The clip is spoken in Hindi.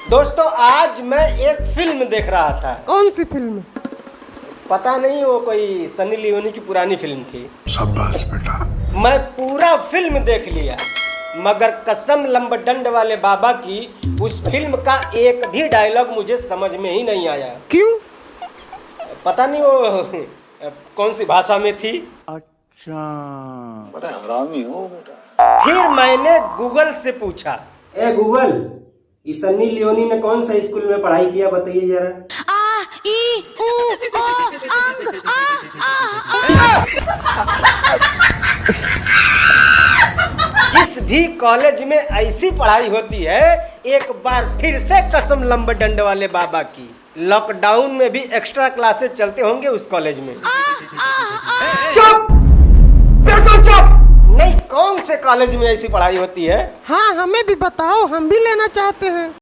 दोस्तों आज मैं एक फिल्म देख रहा था। कौन सी फिल्म? पता नहीं, वो कोई सनी लियोनी की पुरानी फिल्म थी। शाबाश बेटा। मैं पूरा फिल्म देख लिया, मगर कसम लंबडंड वाले बाबा की उस फिल्म का एक भी डायलॉग मुझे समझ में ही नहीं आया। क्यों? पता नहीं वो कौन सी भाषा में थी। अच्छा, बड़ा हरामी हो बेटा। फिर मैंने गूगल से पूछा, ए गूगल, इस सन्नी लियोनी ने कौन सा स्कूल में पढ़ाई किया, बताइए जरा। जिस भी कॉलेज में ऐसी पढ़ाई होती है, एक बार फिर से कसम लंबडंड वाले बाबा की, लॉकडाउन में भी एक्स्ट्रा क्लासेस चलते होंगे उस कॉलेज में। चुप! बिल्कुल चुप! नहीं, कौन से कॉलेज में ऐसी पढ़ाई होती है? हाँ, हमें भी बताओ, हम भी लेना चाहते हैं।